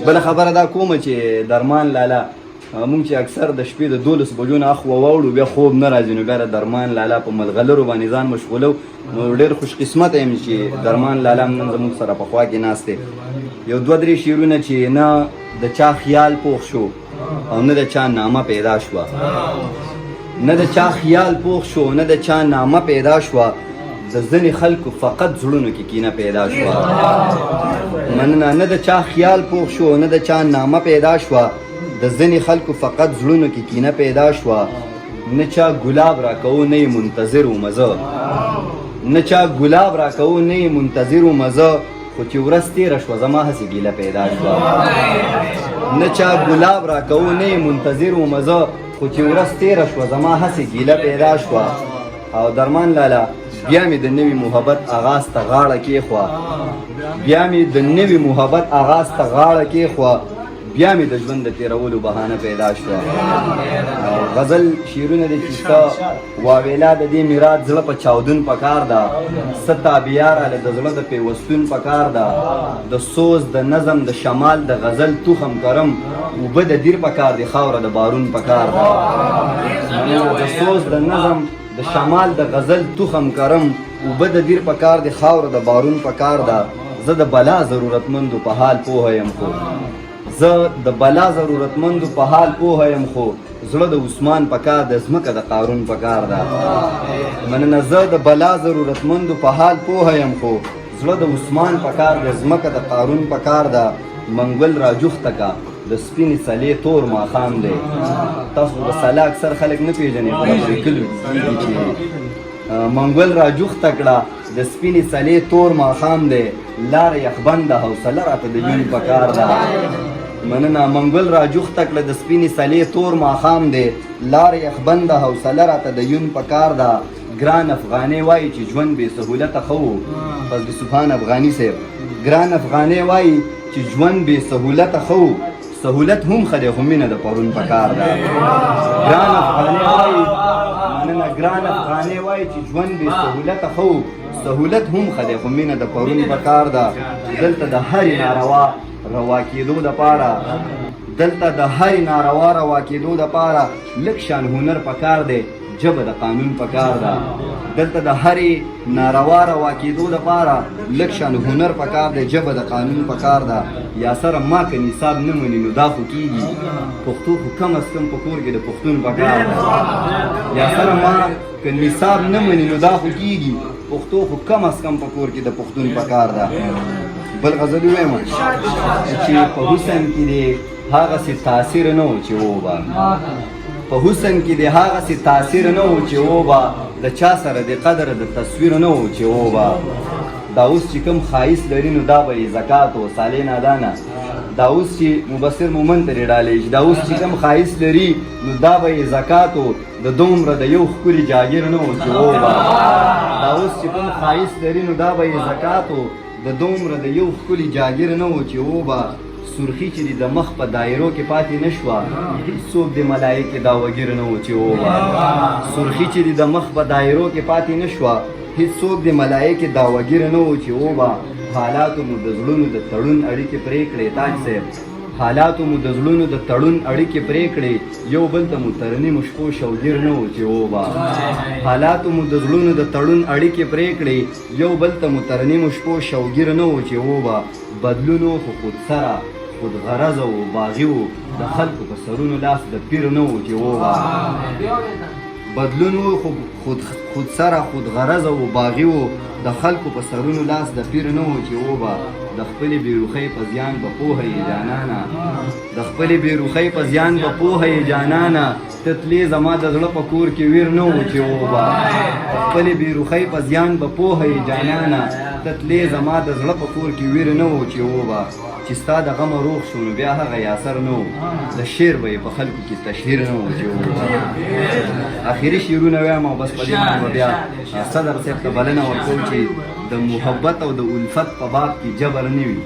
بله خبره دا کومه چې درمان لالا مونږ چې اکثر د شپې د 12 بجو نه اخوا واوړو بیا خوب نه راځي نو بیا د درمان لالا په ملغلرو باندې ځان مشغولو نو ډېر خوش قسمت یم چې درمان لالا نن زموږ سره په خوا کې ناست دی یو دوه درې شعرونه چې نه د چا خیال پوخ شو او نه د چا نامه پیدا شوه نه د چا خیال پوخ شو نه د چا نامه پیدا شوه د ځینې خلکو فقط زړونو کې کینه پیدا شوه مننه نه د چا خیال پوخ شو نه د چا نامه پیدا شوه د ځینې خلکو فقط زړونو کې کینه پیدا شوه نه چا ګلاب راکوو نه یې منتظر و مزه نه چا ګلاب راکوو نه یې منتظر و مزه خو چې ورځ تېره شوه زما هسې ګیله پیدا شوه نه چا ګلاب راکوو نه یې منتظر و مزه خو چې ورځ تېره شوه زما هسې ګیله پیدا شوه او درمان لالا بیا مې د نوي محبت آغاز ته غاړه کېښوه بیا مې د نوي محبت آغاز ته غاړه کېښوه بیا مې د ژوند د تېرولو بهانه پیدا شوه غزل شعرونه دي چې ستا واویلا د دې میرات زړه په چاودون پکار ده څه تابعه راله د زړه د پیوستون پکار ده د سوز د نظم د شمال د غزل تخم کرم اوبه د دیر پکار دي خاوره د بارون پکار ده د سوز د نظم د شمال د غزل تخم کرم اوبه د دیر پکار دي خاوره د بارون پکار ده زه د بلا ضرورتمندو په حال پوهه یم خو زه د بلا ضرورتمندو په حال پوهه یم خو زړه د عثمان پکار د ځمکه د قارون پکار ده مننه زه د بلا ضرورتمندو په حال پوهه یم خو زړه د عثمان پکار د ځمکه د قارون پکار ده منګل راجوخته کا د سپینې څلې تور ماښام دی تاسو د سلا اکثر خلک نه پیژنې خو پرې کلي چې منګل راجوخته کړه د سپینې څلې تور ماښام دی لاره یخبنده حوصله راته د یون پکار ده مننه منګل راجوخته کړه د سپینې څلې تور ماښام دی لاره یخبنده حوصله راته د یون پکار ده ګران افغاني وایي چې ژوند بې سهولته ښه و پس د سبحان افغاني صاحب ګران افغاني وایي چې ژوند بې سهولته ښه و سهولت هم ښه دی خو مینه د پرون پکار ده ګران افغاني وایي مننه ګران افغاني وایي چې ژوند بې سهولته ښه و سهولت هم ښه دی خو مینه د پرون پکار ده دلته د هرې ناروا روا کېدو دپاره دلته د هرې ناروا روا کېدو دپاره لږ شان هنر پکار دی جبه د قانون پکار ده دلته د هرې ناروا روا کېدو دپاره لږ شان هنر پکار دی جبه د قانون پکار ده یا سره ما که نصاب نه مني نو دا خو کېږي پښتو خو کم از کم په کور کې د پښتون پکار ده یا سره ما که نصاب نه مني نو دا خو کېږي پښتو خو کم از کم په کور کې د پښتون پکار ده بل غزل ووایم چې په حسن کې دی هغسې تاثیر نه و چې وبه په حسن کې د هغسې تاثیر نه و چې وبه د چا سره د قدر د تصویر نه و چې وبه دا اوس چې کوم ښایست لري نو دا به یې زکات و صالح نادانه دا اوس چې مبصر مومن ترې ډالېږي دا اوس چې کوم ښایست لري نو دا به یې زکات و د دومره د یو ښکلي جاګیر نه و چې وبه دا اوس چې کوم ښایست لري نو دا به یې زکات و د دومره د یو ښکلي جاګیر نه و چې وبه سرخی چې د مخ په دایرو کې پاتې نه شوه هېڅوک د ملایکې داوګیر نه و چې وبه سرخی چې د مخ په دایرو کې پاتې نه شوه هېڅوک د ملایکې داوګیر نه و چې وبه حالاتو مو د زړونو د تړون اړیکې پرې کړې تاج صاحب حالاتو مو د زړونو د تړون اړیکې پرې کړې یو بل ته مو ترنیم شپو شوګیر نه و چې وبه حالاتو مو د زړونو د تړون اړیکې پرې کړې یو بل ته مو ترنیم شپو شوګیر نه و چې وبه بدلونو خو خود سره خود غرضه و باغي و د خلکو په سرونو لاس د پیر نه و چې وبه بدلون و خود سره خود غرضه و باغي و د خلکو په سرونو لاس د پیر نه و چې وبه د خپلې بېروخۍ په زیان به پوهه یې جانانه د خپلې بېروخۍ په زیان به پوهه یې جانانه ته تلې زما د زړه په کور کې ویر نه و چې وبه د خپلې بېروخۍ په زیان به پوهه یې جانانه ته تلې زما د زړه په کور کې ویر نه و چې وبه چې ستا د غمه روغ شو نو بیا هغه یاسر نه و د شعر به یې په خلکو کې تشهیر نه و چې وبه اخري شعرونه وایم او بس په دې باندې بیا صدر صاحب ته بلنه ورکوم چې د محبت او د الفت په باب کې جبر نه وي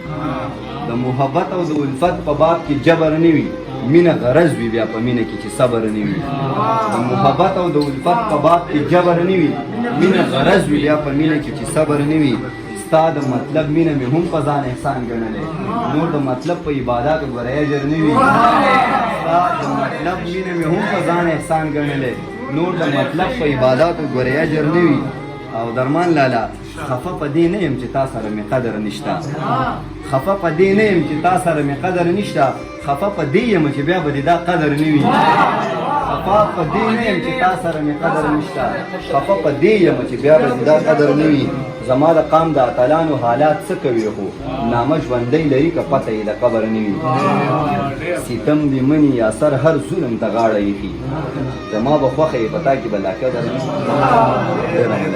د محبت او د الفت په باب کې جبر نه وي مینه غرض وي بیا په مینه کې چې صبر نه وي د محبت او د الفت په باب کې جبر نه وي مینه غرض وي بیا په مینه کې چې صبر نه وي ستا د مطلب مینه مې هم په ځان احسان ګڼلی نور د مطلب په عباداتو ګوره اجر نه وي ستا د مطلب مینه مې هم په ځان احسان ګڼلی نور د مطلب په عباداتو ګوره اجر نه وي او درمان لالا خفه په دې نه یم چې تا سره مې قدر نشته خفه په دې نه یم چې تا سره مې قدر نشته خفه په دې یم چې بیا به دې دا قدر نه وي خفه په دې نه یم چې تا سره مې قدر نشته خفه په دې یم چې بیا به دې دا قدر نه وي زما د قام د اتلانو حالات څه کوي خو نامه ژوندی لري که پته یې د قبر نه وي ستم دې مني یا سر هر ظلم ته غاړه ایښي زما به خوښه یې په تا کې به لا قدر نه وي